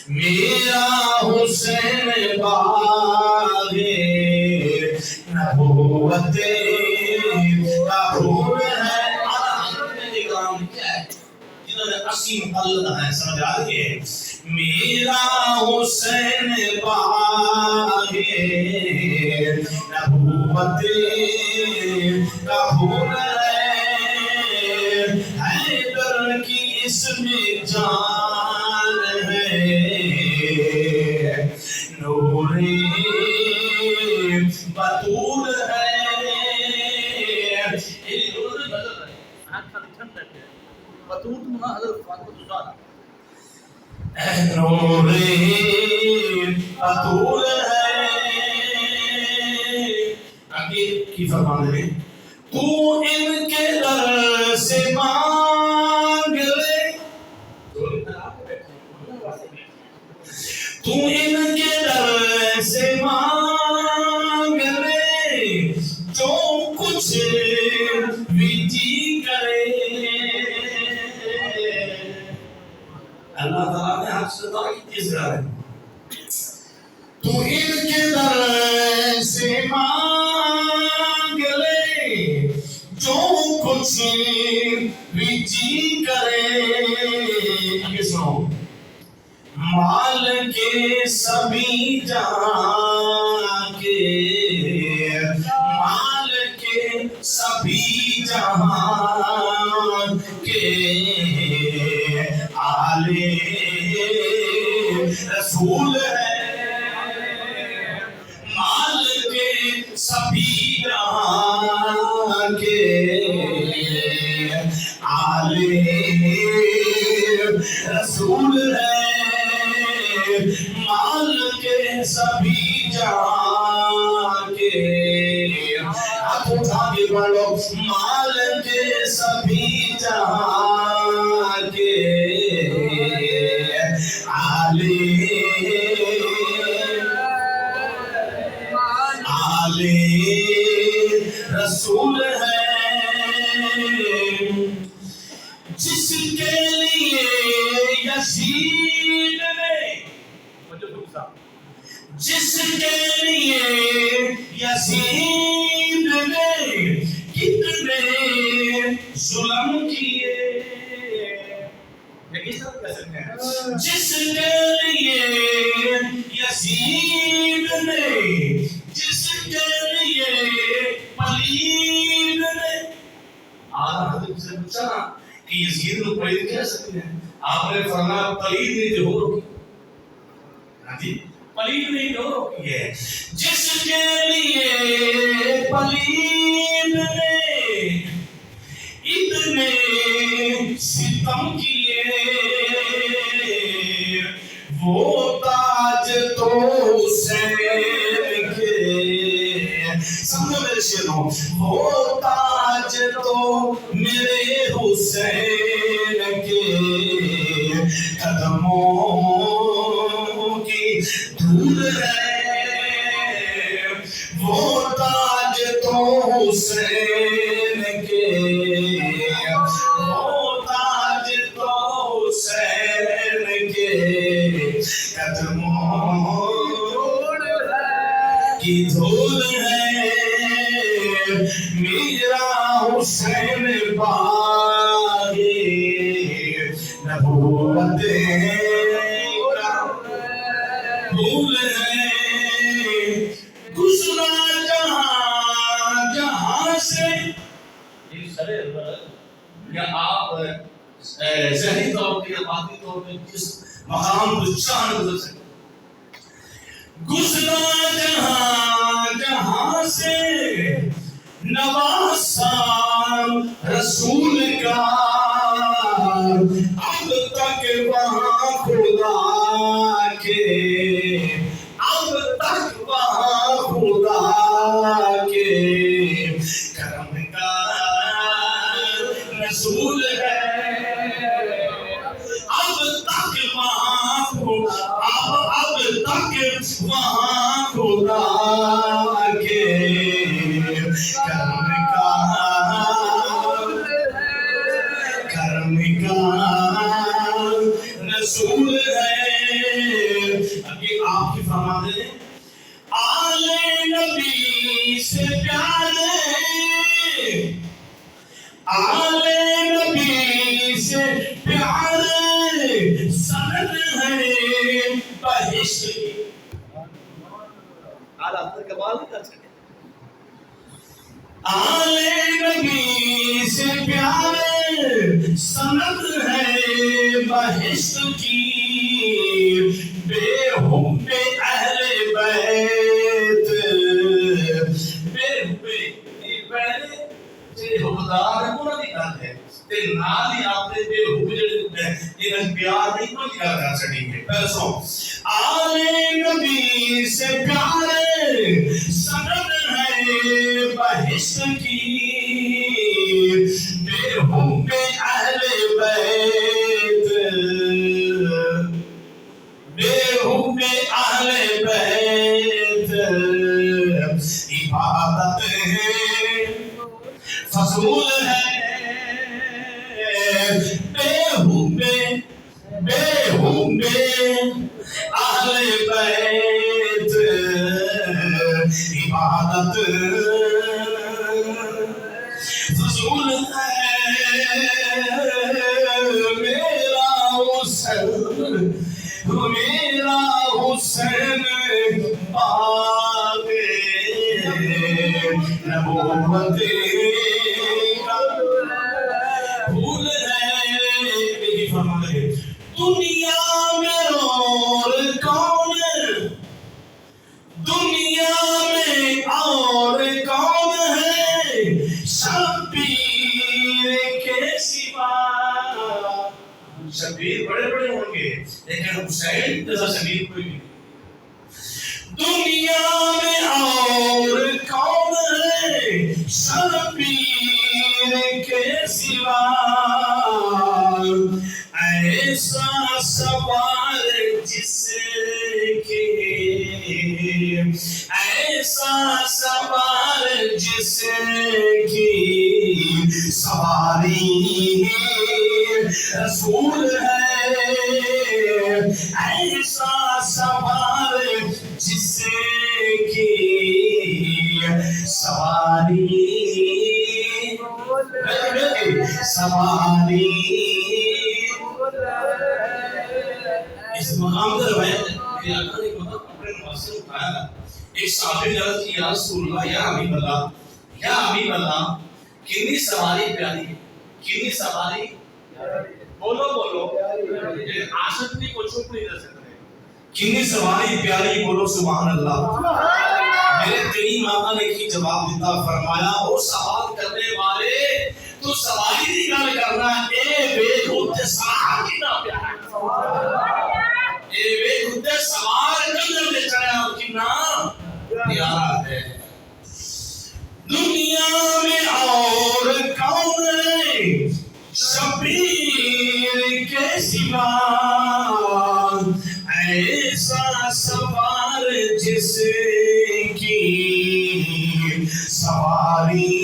میرا حسین باغ نبوت کا پھول ہے. جنہوں نے عصیم قلد ہے سمجھ آ رہی ہے. میرا حسین باغ نبوت کا پھول ہے. حیدر کی اس میں جان ہے. نور بطول ہے. نور بطول ہے. آگے کی فرمان ہے. تو ان کے در سے مانگ لے. تو ان کے در سے مانگ لے جو کچھ بھی جی کرے. اللہ تعالیٰ نے حق سے دعا کی چیز رہا ہے. تو ان کے در سے مانگ لے جو کچھ بھی جی کرے. آگے سنو. مال کے سبھی جہاں کے مال کے سبھی جہاں کے آلے رسول ہے. مال کے سبھی جہاں کے آلے رسول ہے. مال کے سبھی جہاں کے ہاتھ اٹھا کے بولو. مال کے سبھی جہاں کے آلے رسول ہے. جس کے لیے یزید نے جس کے لیے یزید نے کتنے ظلم کیے. جس کے لیے یزید نے جس کے لیے پلید نے. آپ نے سے پوچھا کہ یزید کو پلید کہہ سکتے ہیں. آپ نے فرمایا پلید نہیں جو ہو روکی. ہاں جی پلید نہیں جو روکی ہے. جس کے لیے پلید نے اتنے ستم کیے وہ تاج تو حسین کے. سمجھو میرے شیروں. وہ تاج تو میرے حسین کے قدموں کی دھول ہے. وہ تاج تو حسین کے وہ تاج تو حسین کے قدموں کی دھول ہے. میرا حسین باغ نبوت کا پھول ہے. گزرا جہاں جہاں سے. یا آپ ذہنی طور پہ یا باطنی طور پہ جس مقام کو چاند گزر سکتے. گزرا جہاں جہاں سے نواسا رسول کا اب تک وہاں خدا کے اب تک وہاں خدا کے کرم کا رسول ہے. اب تک وہاں اب تک وہاں خدا کے کرم کا رسول ہے. بہشت کی. اعلیٰ حضرت کمال نہیں کر سکے. آلے نبی سے پیارے سند ہے بہشت کی، بے حب اہل بیت، بے حب پہلے تے حبدار کو نہ نکال ہے تے نال ہی آپ نے بے حب جڑے یہ پیار نہیں کو نکال کر سکیں گے. پہلے آلے نبی سے پیارے سند ہے بہشت کی، بے حب اہل بیت، بے حب اہل بیت، عبادت فضول ہے، بے حب اہل بیت، عبادت فضول ہے. میرا حسین، میرا حسین باغ نبوت کا پھول ہے. میری فرما ہے دنیا میں اور کون، دنیا میں اور کون ہے شبیر کے سوا. شبیر بڑے بڑے ہوں گے لیکن حسین جیسا شبیر کوئی نہیں. دنیا میں اور کون ہے شبیر کے سوا، ایسا سوار جس کی، ایسا سوار جس کی سواری رسول ہے، ایسا سوار جس کی سواری سواری. اس مقام پر روایت ہے آقا نے اپنے نواز سے اٹھایا. ایک صحابی نے عرض کی یا رسول اللہ، یا حبیب اللہ، یا حبیب اللہ، کتنی سواری پیاری ہے، کتنی سواری، بولو بولو، عاشق نہیں کو چھپ نہیں رہ سکتے. کتنی سواری پیاری، بولو سبحان اللہ. میرے کریم آقا نے کی جواب دیتا، فرمایا او سوال کرنے والے تو سواری کی گل کرنا، اے ویکھ تے سوار کتنا پیارا ہے، اے ویکھ تے سوار کلر تے چڑھیا کتنا پیارا ہے. دنیا میں اور کون ہے شبیر کے سوا، ایسا سوار جس کی سواری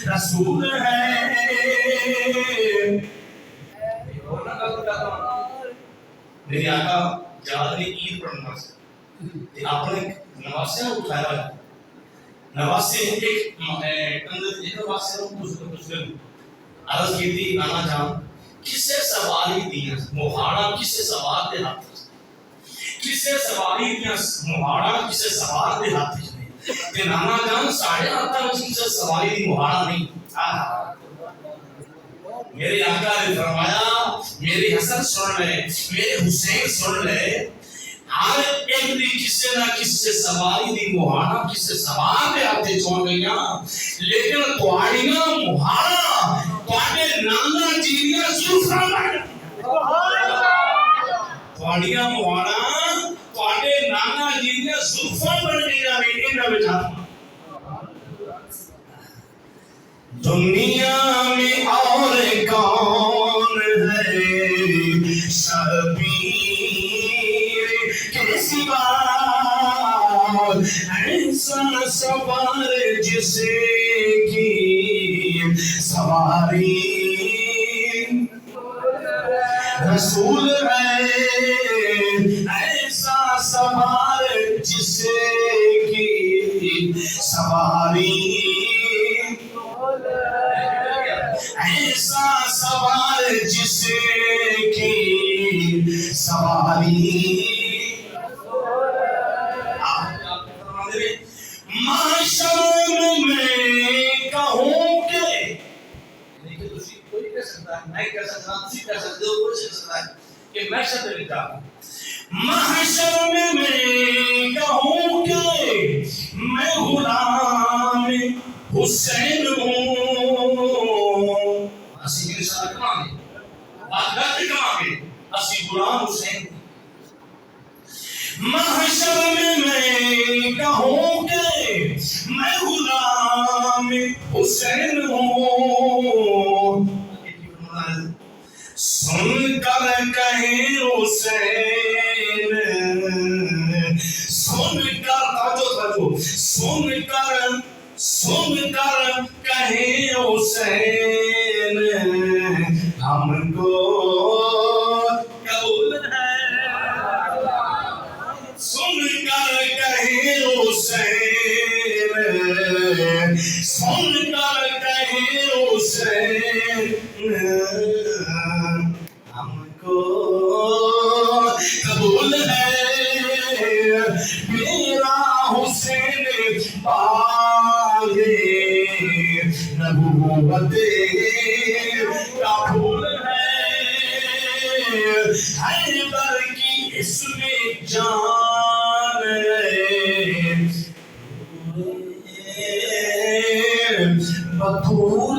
رسول ہے. میری آقا جہاں نے عید پر نماز آپ نے نماز سے اٹھایا ہے، نماز سے ایک نماز سے عرض کی تھی نانا جان کسے سواری دیا مہاڑا کسے سوار دے ہاتھ، کسے سواری دیا مہاڑا کسے سوار دے ہاتھ تے نانا جان ساڑھے ہاتھ کسے سواری دی مہاڑا نہیں. میرے آقا نے فرمایا میری حسن سن لے، میرے حسین سن لے، ہر ایک دی کسے نہ کسے سواری دی مہاڑا کسے سوار دے ہاتھ چھوڑ گئیاں، لیکن تواڑیاں مہاڑا تواڑے نانا جیدیاں زلفاں بن تواڑیاں مہاڑا تواڑے نانا جیدیاں زلفاں بن گئیاں نے انہاں وچ ہاتھ. دنیا میں اور کون ہے شبیر کے سوا، ایسا سوار جس کی سواری رسول ہے، ایسا سوار جس کی سواری، ایسا سوار جس کی سواری محشر میں کہوں کہ کوئی کہہ سکتا ہے، میں کہہ سکتا ہوں، تسی کہہ سکتے ہو، کوئی کہہ سکتا ہے کہ میں شب میں لکھا ہوں محشر میں کہوں کہ میں غلام حسین ہوں اسی کے ساتھ کہاں گے بات کہاں گے اسی غلام حسین محشر میں کہوں کہ میں غلام حسین ہوں سن کر کہیں حسین سن کر کہیں حسین ہم کو قبول ہے سن کر کہیں حسین سن کر کہیں حسین ہم کو قبول ہے میرا حسین باغے نبوت کا پھول ہے حیدر کی اس میں جان بطول